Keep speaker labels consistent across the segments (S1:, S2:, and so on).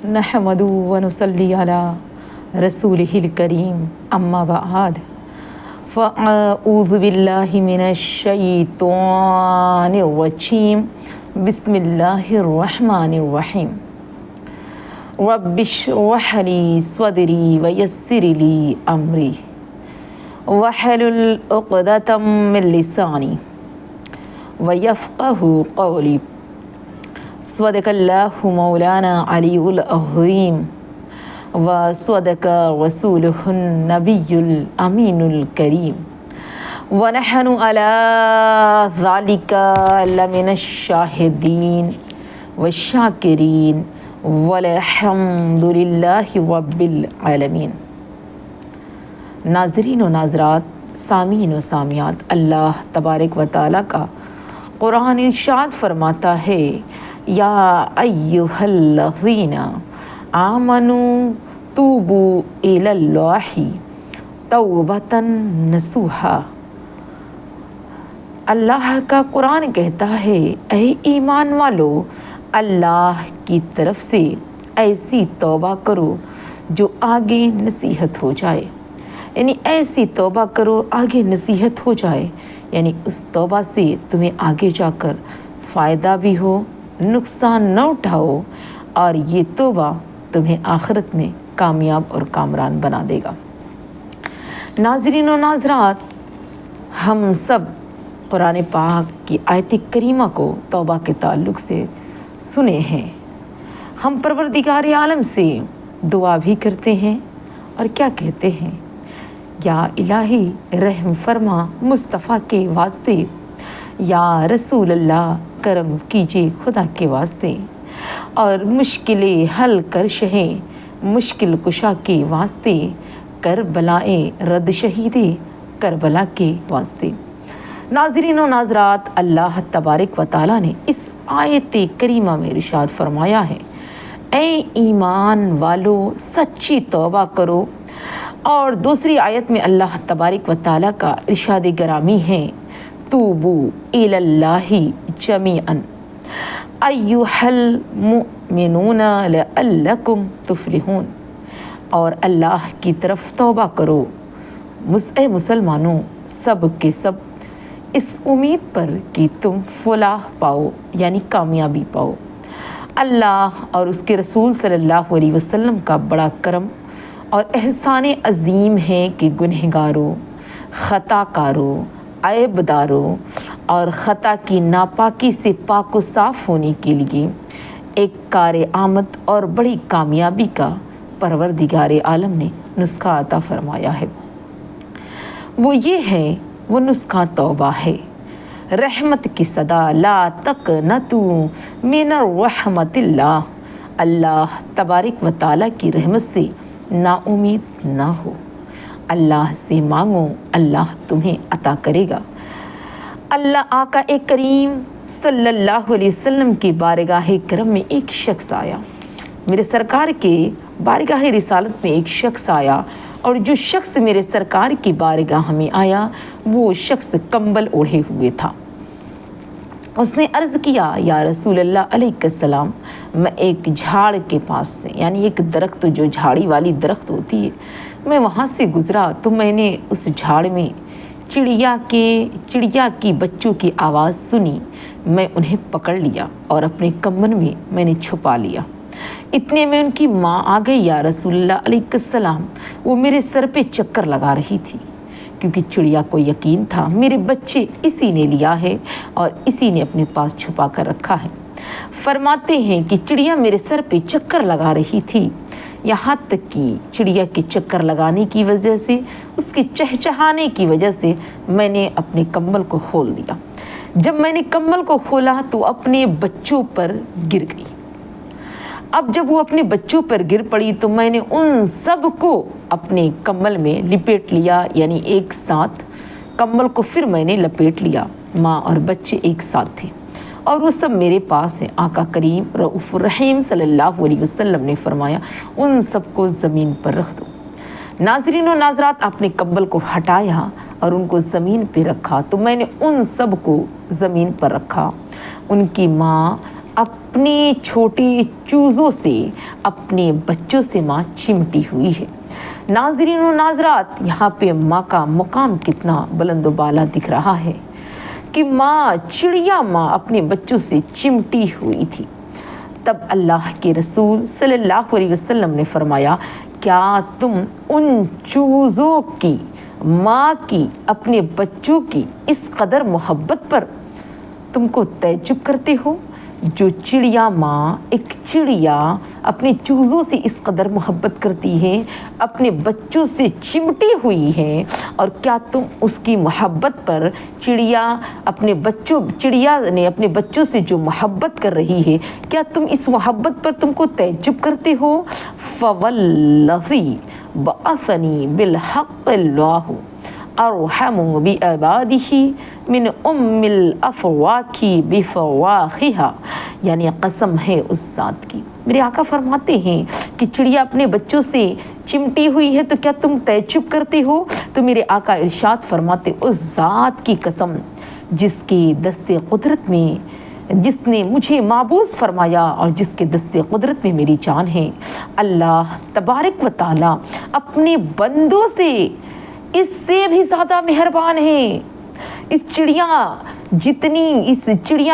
S1: नहमदु व नुसल्ली अला रसूलिहिल करीम अम्मा बाद फ़अऊज़ु बिल्लाहि मिनश शैतानिर रजीम बिस्मिल्लाहिर रहमानिर रहीम रब्बिश्रह ली सदरी व यस्सिर ली अमरी वहलुल उक़दतम मिन लिसानी व यफ़क़हू क़ौली सदक़ल्लाहु मौलाना अलीउल अज़ीम व सदक़ रसूलुहुन नबियुल अमीनुल करीम व नहनु अला ज़ालिका लमिनश शाहिदीन व शाकिरीन वल्हम्दुलिल्लाहि रब्बिल आलमीन। नाज़रीन व नाज़रात, सामीन व सामियात, अल्लाह तबारक व तआला का कुरान इरशाद फरमाता है, या अय्युहल्लज़ीना आमनू तूबू इलल्लाहि तौबतन नसूहा। अल्लाह का कुरान कहता है, ऐ ईमान वालो, अल्लाह की तरफ से ऐसी तौबा करो जो आगे नसीहत हो जाए। यानी ऐसी तौबा करो आगे नसीहत हो जाए, यानी उस तौबा से तुम्हें आगे जाकर फ़ायदा भी हो, नुकसान न उठाओ, और ये तौबा तुम्हें आखिरत में कामयाब और कामरान बना देगा। नाज़रीन व नाज़रात, हम सब कुरान पाक की आयत करीमा को तौबा के ताल्लुक़ से सुने हैं। हम परवरदिगार आलम से दुआ भी करते हैं और क्या कहते हैं, या इलाही रहम फरमा मुस्तफ़ा के वास्ते, या रसूल अल्लाह करम कीजिए खुदा के वास्ते, और मुश्किलें हल कर शहे मुश्किल कुशा के वास्ते, कर बलाए रद शहीदे करबला के वास्ते। नाज़रीन व नाज़रात, अल्लाह तबारक व तआला ने इस आयत करीमा में इरशाद फरमाया है, ऐ ईमान वालो सच्ची तौबा करो। और दूसरी आयत में अल्लाह तबारक व तआला का इरशाद गरामी है, तूबू इलल्लाहि जमीअन अय्युहल मुमिनून लअल्लकुम तुफलिहून। और अल्लाह की तरफ तौबा करो ऐ मुसलमानों, सब के सब, इस उम्मीद पर कि तुम फलाह पाओ, यानी कामयाबी पाओ। अल्लाह और उसके रसूल सल्लल्लाहु अलैहि वसल्लम का बड़ा करम और एहसान अज़ीम है कि गुनहगारों, ख़ताकारों, ऐबदारों और ख़ता की नापाकी से पाक व साफ़ होने के लिए एक कार आमद और बड़ी कामयाबी का परवरदिगार आलम ने नुस्खा अता फरमाया है। वो ये है, वो नुस्खा तौबा है। रहमत की सदा ला तक़नतू मिनर रहमतिल्लाह। अल्लाह तबारक व तआला की रहमत से नाउमीद ना हो। अल्लाह से मांगो, अल्लाह तुम्हें अता करेगा। अल्लाह आका ए करीम सल्लल्लाहु अलैहि वसल्लम की बारगाह करम में एक शख्स आया। मेरे सरकार के बारगाह रिसालत में एक शख्स आया, और जो शख्स मेरे सरकार की बारगाह में आया वो शख्स कंबल ओढ़े हुए था। उसने अर्ज़ किया, या रसूल अल्लाह अलैहिस्सलाम, मैं एक झाड़ के पास से, यानी एक दरख्त जो झाड़ी वाली दरख्त होती है, मैं वहाँ से गुज़रा तो मैंने उस झाड़ में चिड़िया की बच्चों की आवाज़ सुनी। मैं उन्हें पकड़ लिया और अपने कम्बन में मैंने छुपा लिया। इतने में उनकी माँ आ गई, या रसूलुल्लाह अलैहिस्सलाम, वो मेरे सर पे चक्कर लगा रही थी, क्योंकि चिड़िया को यकीन था मेरे बच्चे इसी ने लिया है और इसी ने अपने पास छुपा कर रखा है। फरमाते हैं कि चिड़िया मेरे सर पे चक्कर लगा रही थी, यहाँ तक कि चिड़िया के चक्कर लगाने की वजह से, उसके चहचहाने की वजह से मैंने अपने कंबल को खोल दिया। जब मैंने कंबल को खोला तो अपने बच्चों पर गिर गई। अब जब वो अपने बच्चों पर गिर पड़ी तो मैंने उन सब को अपने कंबल में लिपेट लिया, यानी एक साथ कंबल को फिर मैंने लपेट लिया। माँ और बच्चे एक साथ थे और वो सब मेरे पास है। आका करीम रऊफ़ुर रहीम सल्लल्लाहु अलैहि वसल्लम ने फरमाया, उन सबको ज़मीन पर रख दो। नाज़रीन व नाज़रात, आपने कंबल को हटाया और उनको ज़मीन पे रखा, तो मैंने उन सब को ज़मीन पर रखा। उनकी माँ अपने छोटे चूज़ों से, अपने बच्चों से माँ चिमटी हुई है। नाज़रीन और नाज़रात, यहाँ पे माँ का मुकाम कितना बुलंद बाला दिख रहा है कि माँ, चिड़िया माँ अपने बच्चों से चिमटी हुई थी। तब अल्लाह के रसूल सल्लल्लाहु अलैहि वसल्लम ने फरमाया, क्या तुम उन चूज़ों की, माँ की, अपने बच्चों की इस कदर मोहब्बत पर तुमको तैज्जुब करते हो? जो चिड़िया माँ, एक चिड़िया अपने चूज़ों से इस कदर मोहब्बत करती है, अपने बच्चों से चिमटी हुई है, और क्या तुम उसकी मोहब्बत पर, चिड़िया ने अपने बच्चों से जो मोहब्बत कर रही है, क्या तुम इस मोहब्बत पर तुमको तैज्जुब करते हो? फवल्लज़ी बअसनी बिलहक़्क़िल्लाहु अरहमु बिअबादिही मिन उम्मिल अफ़वाकी बिफ़वाख़िहा। यानी कसम है उस ज़ात की, मेरे आका फरमाते हैं कि चिड़िया अपने बच्चों से चिमटी हुई है तो क्या तुम तैज्जुब करते हो? तो मेरे आका इरशाद फरमाते, उस ज़ात की कसम जिसके दस्ते कुदरत में, जिसने मुझे माबूस फरमाया और जिसके दस्ते कुदरत में मेरी जान है, अल्लाह तबारक व तआला अपने बंदों से इससे भी ज़्यादा मेहरबान है। इस चिड़िया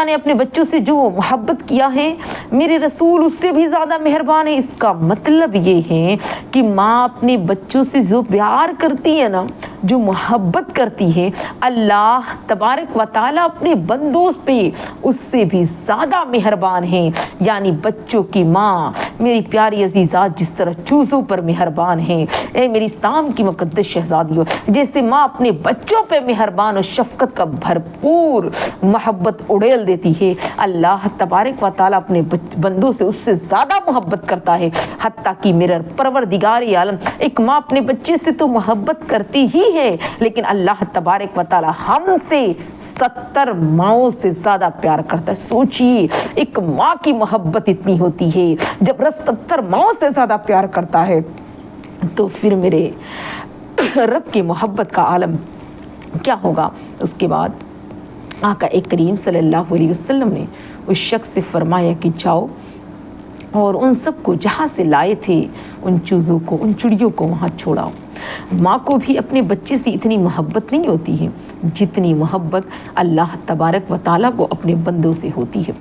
S1: ने अपने बच्चों से जो मोहब्बत किया है, मेरे रसूल उससे भी ज़्यादा मेहरबान है। इसका मतलब ये है कि माँ अपने बच्चों से जो प्यार करती है ना, जो मोहब्बत करती है, अल्लाह तबारक व तआला अपने बंदों पे उससे भी ज़्यादा मेहरबान है। यानी बच्चों की माँ, मेरी प्यारी अजीज़ात, जिस तरह चूज़ों पर मेहरबान है, ए मेरी इस्लाम की मुक़द्दस शहज़ादियों, जैसे माँ अपने बच्चों पे मेहरबान और शफ़क़त का भरपूर मोहब्बत उड़ेल देती है, अल्लाह तबारक व तआला अपने बंदों से उससे ज़्यादा मोहब्बत करता है। हत्ता कि मेरा परवरदिगार आलम, एक माँ अपने बच्चे से तो मोहब्बत करती ही है, लेकिन अल्लाह तबारक व तआला हमसे 70 माँओं से ज़्यादा प्यार करता है। सोचिए, एक माँ की मोहब्बत इतनी होती है, जब 70 माँओं से ज़्यादा प्यार करता है, तो फिर मेरे रब की मोहब्बत का आलम क्या होगा। उसके बाद आका एक करीम सल्लल्लाहु अलैहि वसल्लम ने उस शख्स से फरमाया कि जाओ और उन सब को जहाँ से लाए थे, उन चूज़ों को, उन चिड़ियों को वहाँ छोड़ाओ। माँ को भी अपने बच्चे से इतनी मोहब्बत नहीं होती है जितनी मोहब्बत अल्लाह तबारक व तआला को अपने बंदों से होती है।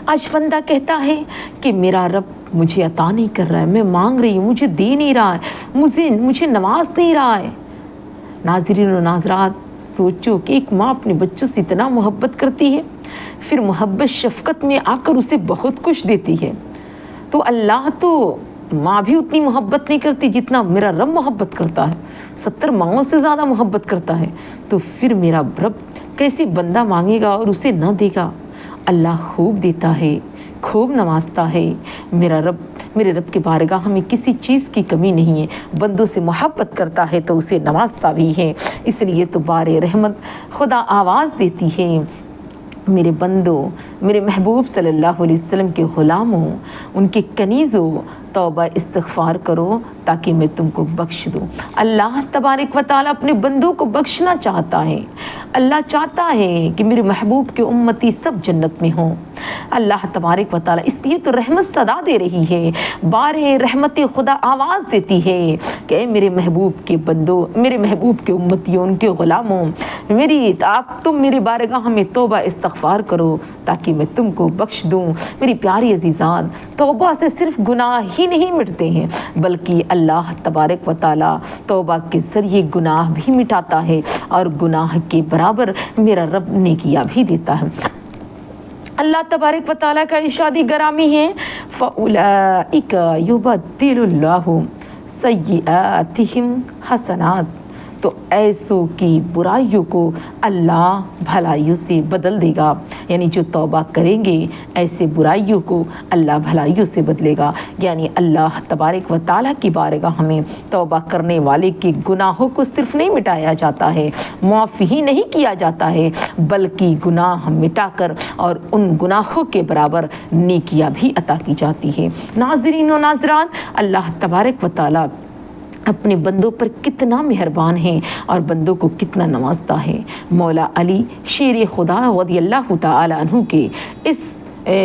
S1: आज बंदा कहता है कि मेरा रब मुझे अता नहीं कर रहा है, मैं मांग रही हूँ, मुझे दे नहीं रहा है, मुझे नवाज नहीं रहा है। नाज़रीन और नाज़रात, सोचो कि एक माँ अपने बच्चों से इतना मोहब्बत करती है, फिर मोहब्बत शफ़क़त में आकर उसे बहुत कुछ देती है, तो अल्लाह तो माँ भी उतनी मोहब्बत नहीं करती जितना मेरा रब मोहब्बत करता है। 70 माँओं से ज़्यादा मोहब्बत करता है, तो फिर मेरा रब कैसे बंदा मांगेगा और उसे न देगा। अल्लाह खूब देता है, खूब नवाजता है। मेरे रब के बारगाह में किसी चीज़ की कमी नहीं है। बंदों से मोहब्बत करता है तो उसे नवाजता भी है। इसलिए तो बारे रहमत खुदा आवाज़ देती है, मेरे बंदों, मेरे महबूब सल्लल्लाहु अलैहि वसल्लम के ग़ुलामों, उनके कनीज़ों, तौबा इस्तिग़फ़ार करो ताकि मैं तुमको बख्श दूँ। अल्लाह तबारक व तआला अपने बंदों को बख्शना चाहता है। अल्लाह चाहता है कि मेरे महबूब के उम्मती सब जन्नत में हों। अल्लाह तबारक व तआला इसलिए तो रहमत सदा दे रही है, बारे रहमत खुदा आवाज़ देती है कि मेरे महबूब के बंदों, मेरे महबूब के उम्मतियों, उनके ग़ुलामों, तुम मेरी बारगाह में तौबा इस्तिग़फ़ार करो ताकि मैं तुमको बख्श दूँ। मेरी प्यारी अज़ीज़ात, तौबा से सिर्फ गुनाह ही नहीं मिटते हैं, बल्कि अल्लाह तबारक व तआला तौबा के ज़रिए गुनाह भी मिटाता है और गुनाह के बराबर मेरा रब नेकियां भी देता है। अल्लाह तबारक व तआला का इरशादी गरामी है, फ़उलाइका युबद्दिलुल्लाहु सय्यिआतिहिम हसनात, तो ऐसों की बुराइयों को अल्लाह भलाइयों से बदल देगा। यानी जो तौबा करेंगे ऐसे बुराइयों को अल्लाह भलाइयों से बदलेगा। यानी अल्लाह तबारक व तआला की बारगाह में तौबा करने वाले के गुनाहों को सिर्फ नहीं मिटाया जाता है, माफ़ ही नहीं किया जाता है, बल्कि गुनाह मिटाकर और उन गुनाहों के बराबर नेकियां भी अता की जाती है। नाज़रीन और नाज़रात, अल्लाह तबारक व तआला अपने बंदों पर कितना मेहरबान है और बंदों को कितना नवाजता है। मौला अली शेर खुदा रज़ियल्लाहु तआला अन्हु के इस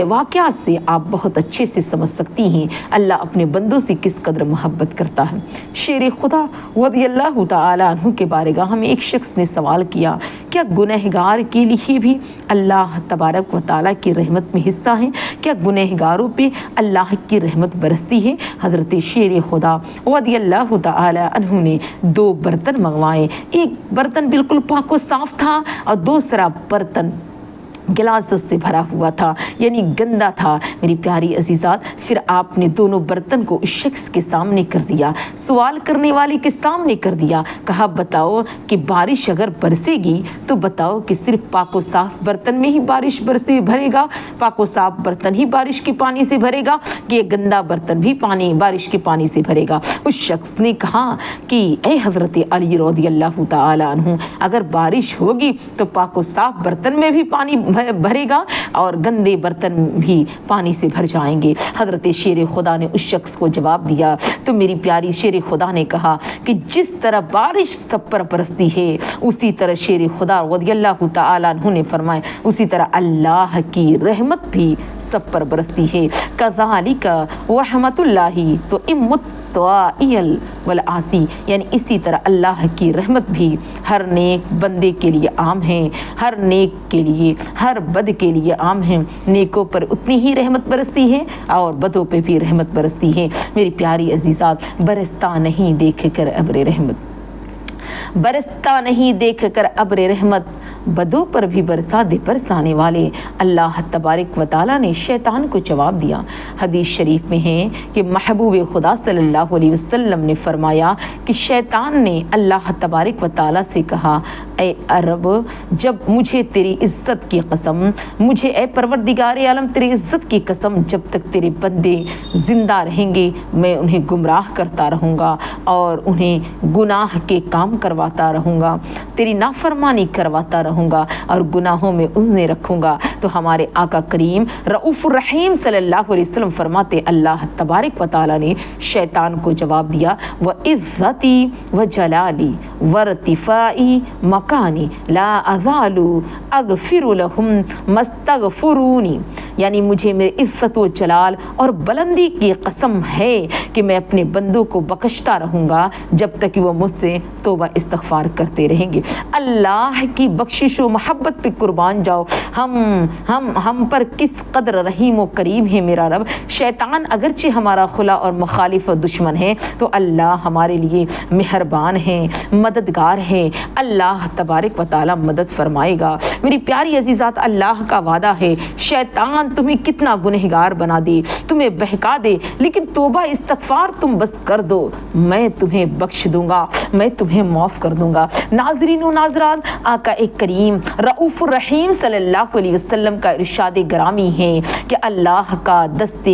S1: واقعات سے آپ بہت اچھے سے سمجھ سکتی ہیں اللہ اپنے بندوں سے کس قدر محبت کرتا ہے۔ شیر خدا رضی اللہ تعالیٰ عنہ کے بارگاہ میں ایک شخص نے سوال کیا، کیا گنہگار کے لیے بھی اللہ تبارک و تعالیٰ کی رحمت میں حصہ ہے؟ کیا گنہگاروں پہ اللہ کی رحمت برستی ہے؟ حضرت شیر خدا رضی اللہ تعالیٰ عنہ نے 2 برتن منگوائے۔ ایک برتن بالکل پاک و صاف تھا اور دوسرا برتن گلاس سے بھرا ہوا تھا، یعنی گندا تھا۔ میری پیاری عزیزات، پھر آپ نے دونوں برتن کو اس شخص کے سامنے کر دیا، سوال کرنے والے کے سامنے کر دیا۔ کہا بتاؤ کہ بارش اگر برسے گی تو بتاؤ کہ صرف پاک و صاف برتن میں ہی بارش برسے بھرے گا، پاک و صاف برتن ہی بارش کے پانی سے بھرے گا، کہ یہ گندا برتن بھی بارش کے پانی سے بھرے گا؟ اس شخص نے کہا کہ اے حضرت علی رضی اللہ تعالی عنہ، اگر بارش ہوگی تو پاک و صاف برتن میں بھی پانی بھرے گا اور گندے برتن بھی پانی سے بھر جائیں گے۔ حضرت شیر خدا نے اس شخص کو جواب دیا تو میری پیاری شیر خدا نے کہا کہ جس طرح بارش سب پر برستی ہے اسی طرح شیر خدا رضی اللہ تعالیٰ عنہ نے فرمایا اسی طرح اللہ کی رحمت بھی سب پر برستی ہے۔ کذالک رحمت اللہ تو والعاصی، یعنی اسی طرح اللہ کی رحمت بھی ہر نیک بندے کے لیے عام ہے، ہر نیک کے لیے، ہر بد کے لیے عام ہے۔ نیکوں پر اتنی ہی رحمت برستی ہے اور بدوں پہ بھی رحمت برستی ہے۔ میری پیاری عزیزات، برستا نہیں دیکھ کر ابر رحمت، برستا نہیں دیکھ کر ابر رحمت، بدوں پر بھی برسا دے برسانے والے۔ اللہ تبارک و تعالیٰ نے شیطان کو جواب دیا۔ حدیث شریف میں ہے کہ محبوب خدا صلی اللہ علیہ وسلم نے فرمایا کہ شیطان نے اللہ تبارک و تعالیٰ سے کہا، اے رب، جب مجھے تیری عزت کی قسم، مجھے اے پروردگار عالم تیری عزت کی قسم، جب تک تیرے بندے زندہ رہیں گے میں انہیں گمراہ کرتا رہوں گا اور انہیں گناہ کے کام کرواتا رہوں گا، تیری نافرمانی کرواتا رہوں گا اور گناہوں میں انہیں رکھوں گا۔ تو ہمارے آقا کریم رؤوف الرحیم صلی اللہ علیہ وسلم فرماتے اللہ تبارک و تعالیٰ نے شیطان کو جواب دیا، وَعِزَّتِي وَجَلَالِي وَارْتِفَاعِي مَكَانِي لَا أَزَالُ أَغْفِرُ لَهُمْ مَا اسْتَغْفَرُونِي، یعنی مجھے میرے عزت و جلال اور بلندی کی قسم ہے کہ میں اپنے بندوں کو بخشتا رہوں گا جب تک کہ وہ مجھ سے توبہ استغفار کرتے رہیں گے۔ اللہ کی بخشش و محبت پہ قربان جاؤ، ہم پر کس قدر رحیم و کریم ہے میرا رب۔ شیطان اگرچہ ہمارا خلا اور مخالف و دشمن ہے تو اللہ ہمارے لیے مہربان ہے، مددگار ہے۔ اللہ تبارک و تعالی مدد فرمائے گا۔ میری پیاری عزیزات، اللہ کا وعدہ ہے شیطان تمہیں کتنا گنہگار بنا دے، تمہیں بہکا دے، لیکن توبہ استغفار تم بس کر دو، میں تمہیں بخش دوں گا، میں تمہیں معاف کر دوں گا۔ ناظرین و ناظرات، آقا کریم رؤوف الرحیم صلی اللہ علیہ وسلم کا ارشاد گرامی ہے کہ اللہ کا دست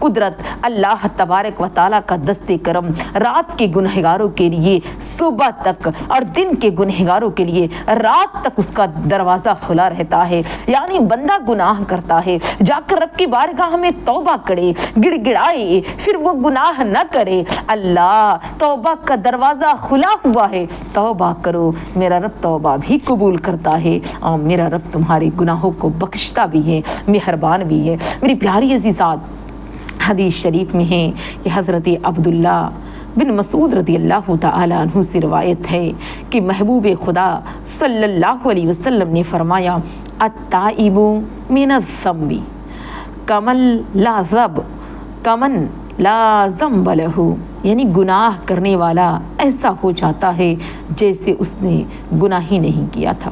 S1: قدرت، اللہ تبارک و تعالیٰ کا دست کرم رات کے گنہگاروں کے لیے صبح تک اور دن کے گنہگاروں کے لیے رات تک اس کا دروازہ کھلا رہتا ہے۔ یعنی بندہ گناہ کرتا ہے، جا کر رب کی بارگاہ میں توبہ کرے، گڑ گڑائے، پھر وہ گناہ نہ کرے، اللہ توبہ کا دروازہ کھلا ہوا ہے، توبہ کرو، میرا رب توبہ بھی قبول کرتا ہے اور میرا رب تمہارے گناہوں کو بخشتا بھی ہے، مہربان بھی ہے۔ میری پیاری عزیزات، حدیث شریف میں ہے کہ حضرت عبداللہ بن مسعود رضی اللہ تعالی عنہ سے روایت ہے کہ محبوب خدا صلی اللہ علیہ وسلم نے فرمایا، التائب من الذنب کمن لا ذنب لہ، یعنی گناہ کرنے والا ایسا ہو جاتا ہے جیسے اس نے گناہ ہی نہیں کیا تھا۔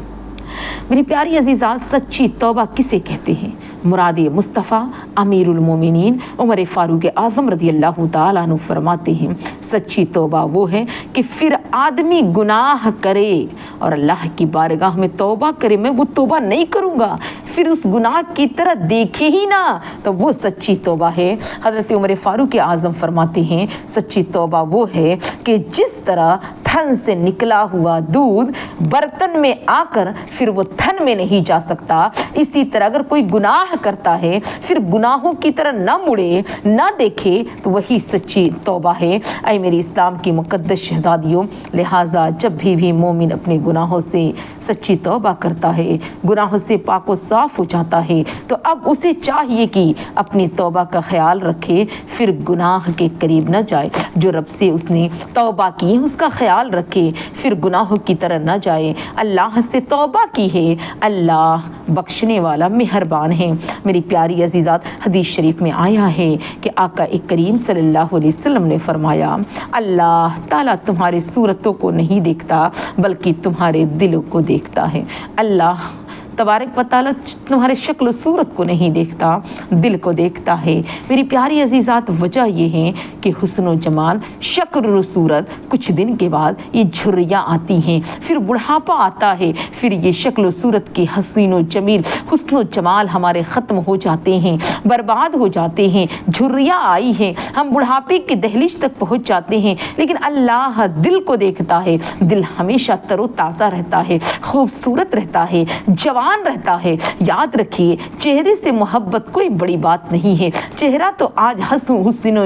S1: میری پیاری عزیزات، سچی توبہ کسے کہتے ہیں؟ مراد مصطفیٰ امیر المومنین عمر فاروق اعظم رضی اللہ تعالیٰ عنہ فرماتے ہیں، سچی توبہ وہ ہے کہ پھر آدمی گناہ کرے اور اللہ کی بارگاہ میں توبہ کرے، میں وہ توبہ نہیں کروں گا، پھر اس گناہ کی طرح دیکھے ہی نہ، تو وہ سچی توبہ ہے۔ حضرت عمر فاروق اعظم فرماتے ہیں، سچی توبہ وہ ہے کہ جس طرح تھن سے نکلا ہوا دودھ برتن میں آ کر پھر وہ تھن میں نہیں جا سکتا، اسی طرح اگر کوئی گناہ کرتا ہے پھر گناہوں کی طرح نہ مڑے نہ دیکھے تو وہی سچی توبہ ہے۔ اے میری اسلام کی مقدس شہزادیوں، لہٰذا جب بھی مومن اپنے گناہوں سے سچی توبہ کرتا ہے، گناہوں سے پاک و صاف ہو جاتا ہے، تو اب اسے چاہیے کہ اپنی توبہ کا خیال رکھے، پھر گناہ کے قریب نہ جائے۔ جو رب سے اس نے توبہ کی اس کا خیال رکھے، پھر گناہوں کی طرح نہ جائے۔ اللہ سے توبہ کی ہے، اللہ بخشنے والا مہربان ہے۔ میری پیاری عزیزات، حدیث شریف میں آیا ہے کہ آقا کریم صلی اللہ علیہ وسلم نے فرمایا، اللہ تعالیٰ تمہاری صورتوں کو نہیں دیکھتا بلکہ تمہارے دلوں کو دیکھتا ہے۔ اللہ تبارک و تعالیٰ تمہارے شکل و صورت کو نہیں دیکھتا، دل کو دیکھتا ہے۔ میری پیاری عزیزات، وجہ یہ ہے کہ حسن و جمال، شکل و صورت کچھ دن کے بعد یہ جھریاں آتی ہیں، پھر بڑھاپا آتا ہے، پھر یہ شکل و صورت کی حسین و جمیل حسن و جمال ہمارے ختم ہو جاتے ہیں، برباد ہو جاتے ہیں۔ جھریاں آئی ہیں، ہم بڑھاپے کی دہلیز تک پہنچ جاتے ہیں، لیکن اللہ دل کو دیکھتا ہے۔ دل ہمیشہ تر و تازہ رہتا ہے، خوبصورت رہتا ہے، جوان رہتا ہے۔ یاد رکھیے، چہرے سے محبت کوئی بڑی بات نہیں ہے۔ چہرہ تو آج حسن و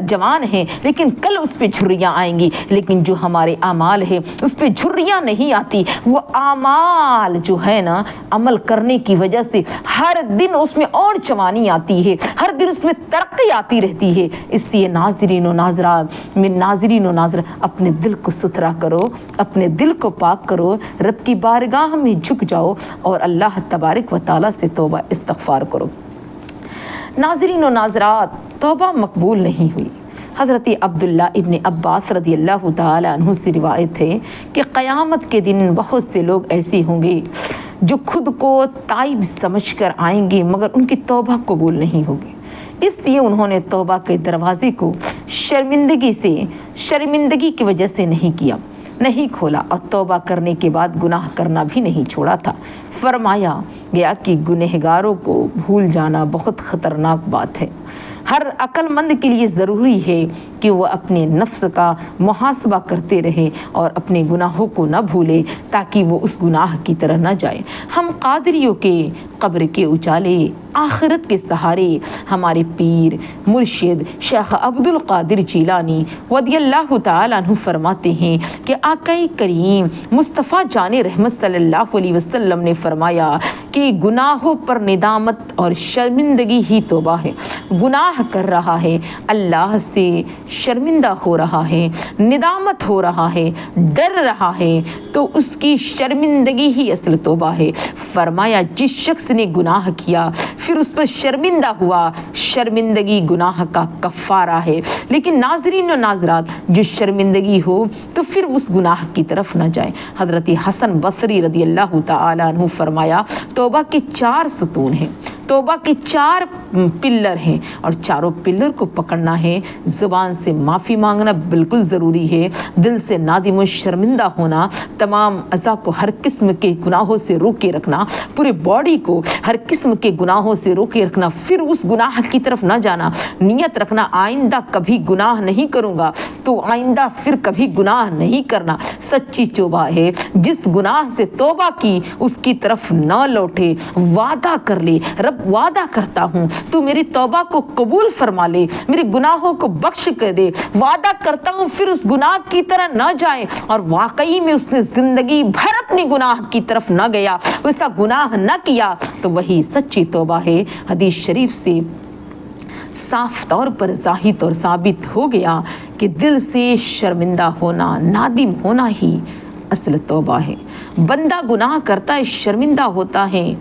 S1: جوان ہے، لیکن کل اس پہ جھریاں آئیں گی، لیکن جو ہمارے اعمال ہے اس پہ جھریاں نہیں آتی۔ وہ اعمال جو ہے نا، عمل کرنے کی وجہ سے ہر دن اس میں اور جوانی آتی ہے، ہر دن اس میں ترقی آتی رہتی ہے۔ اس لیے ناظرین و ناظرات، اپنے دل کو ستھرا کرو، اپنے دل کو پاک کرو، رب کی بارگاہ میں جھک جاؤ اور اللہ تبارک و تعالیٰ سے توبہ استغفار کرو۔ ناظرین و ناظرات، توبہ مقبول نہیں ہوئی۔ حضرت عبداللہ ابن عباس رضی اللہ تعالی عنہ سے روایت ہے کہ قیامت کے دن بہت سے لوگ ایسے ہوں گے جو خود کو تائب سمجھ کر آئیں گے، مگر ان کی توبہ قبول نہیں ہوگی، اس لیے انہوں نے توبہ کے دروازے کو شرمندگی کی وجہ سے نہیں کھولا، اور توبہ کرنے کے بعد گناہ کرنا بھی نہیں چھوڑا تھا۔ فرمایا گیا کہ گنہگاروں کو بھول جانا بہت خطرناک بات ہے۔ ہر عقل مند کے لیے ضروری ہے کہ وہ اپنے نفس کا محاسبہ کرتے رہے اور اپنے گناہوں کو نہ بھولے، تاکہ وہ اس گناہ کی طرح نہ جائے۔ ہم قادریوں کے قبر کے اجالے، آخرت کے سہارے، ہمارے پیر مرشد شیخ عبد القادر جیلانی رضی اللہ تعالیٰ عنہ فرماتے ہیں کہ آقا کریم مصطفیٰ جان رحمت صلی اللہ علیہ وسلم نے فرمایا کہ گناہوں پر ندامت اور شرمندگی ہی توبہ ہے۔ گناہ کر رہا ہے، اللہ سے شرمندہ ہو رہا ہے، ندامت ہو رہا ہے، ڈر رہا ہے، تو اس کی شرمندگی ہی اصل توبہ ہے۔ فرمایا جس شخص نے گناہ کیا پھر اس پر شرمندہ ہوا، شرمندگی گناہ کا کفارہ ہے۔ لیکن ناظرین و ناظرات، جو شرمندگی ہو تو پھر اس گناہ کی طرف نہ جائے۔ حضرت حسن بصری رضی اللہ تعالی عنہ فرمایا توبہ کے 4 ستون ہیں، توبہ کے 4 پلر ہیں، اور چاروں پلر کو پکڑنا ہے۔ زبان سے معافی مانگنا بالکل ضروری ہے، دل سے نادم و شرمندہ ہونا، تمام اعضاء کو ہر قسم کے گناہوں سے روکے رکھنا، پورے باڈی کو ہر قسم کے گناہوں سے روکے رکھنا، پھر اس گناہ کی طرف نہ جانا، نیت رکھنا آئندہ کبھی گناہ نہیں کروں گا، تو آئندہ پھر کبھی گناہ نہیں کرنا۔ سچی توبہ ہے، جس گناہ سے توبہ کی اس کی طرف نہ لوٹے، وعدہ کر لے، رب وعدہ کرتا ہوں تو میری توبہ کو قبول فرما لے، میرے گناہوں کو بخش کر دے، وعدہ کرتا ہوں پھر اس گناہ کی طرح نہ جائے، اور واقعی میں اس نے زندگی بھر اپنی گناہ کی طرف نہ گیا، ویسا گناہ نہ کیا، تو وہی سچی توبہ ہے۔ حدیث شریف سے صاف طور پر ظاہر اور ثابت ہو گیا کہ دل سے شرمندہ ہونا، نادم ہونا ہی اصل توبہ ہے۔ بندہ گناہ کرتا ہے، شرمندہ ہوتا ہے،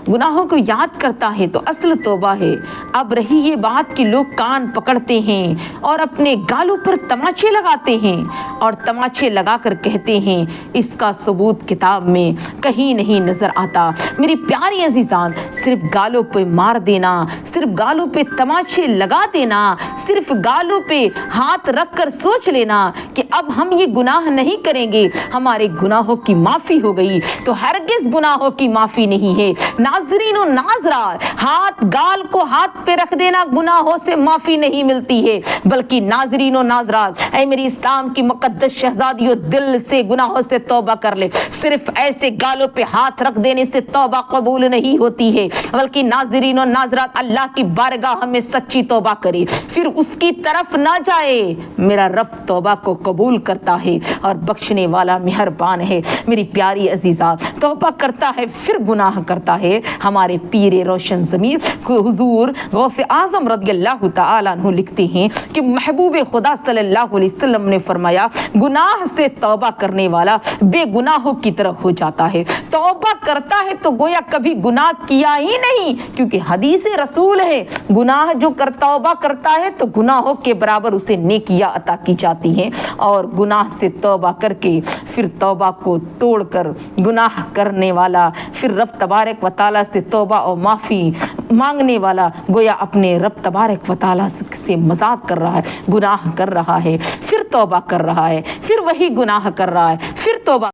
S1: گناہوں کو یاد کرتا ہے تو اصل توبہ ہے۔ اب رہی یہ بات کہ لوگ کان پکڑتے ہیں اور اپنے گالوں پر تماچے لگاتے ہیں اور تماچے لگا کر کہتے ہیں، اس کا ثبوت کتاب میں کہیں نہیں نظر آتا۔ میری پیاری عزیزان، صرف گالوں پہ مار دینا، صرف گالوں پہ تماچے لگا دینا، صرف گالوں پہ ہاتھ رکھ کر سوچ لینا کہ اب ہم یہ گناہ نہیں کریں گے، ہمارے گناہوں کی معافی ہو گئی، تو ہرگز گناہوں کی معافی نہیں ہے۔ नाज़रीन और नाज़रात, हाथ गाल को हाथ पे रख देना गुनाहों से माफ़ी नहीं मिलती है, बल्कि नाज़रीन और नाज़रात, ऐ मेरी इस्लाम की मुक़द्दस शहज़ादियों, दिल से गुनाहों से तौबा कर ले। सिर्फ ऐसे गालों पे हाथ रख देने से तौबा कबूल नहीं होती है, बल्कि नाज़रीन और नाज़रात, अल्लाह की बारगाह में सच्ची तौबा करे, फिर उसकी तरफ ना जाए। मेरा रब तौबा को कबूल करता है और बख्शने वाला मेहरबान है। मेरी प्यारी अजीज़ा, तौबा करता है फिर गुनाह करता है। हमारे पीर रोशन ज़मीर हुज़ूर गौस आज़म रज़ियल्लाहु तआला अन्हु लिखते हैं कि महबूब खुदा सल्लल्लाहु अलैहि वसल्लम ने फरमाया, गुनाह से तौबा करने वाला बेगुनाहों की तरह हो जाता है। तौबा करता है तो गोया कभी गुनाह किया ही नहीं, क्योंकि हदीस रसूल है, गुनाह जो तौबा करता है तो गुनाहों के बराबर उसे नेकियां अता की जाती हैं, और गुनाह से तौबा करके फिर तौबा को तोड़कर गुनाह करने वाला, फिर रब तबारक व तआला से तौबा और माफ़ी मांगने वाला गोया अपने रब तबारक व तआला से मजाक कर रहा है, गुनाह कर रहा है, फिर तौबा कर रहा है, फिर वही गुनाह कर रहा है, फिर तौबा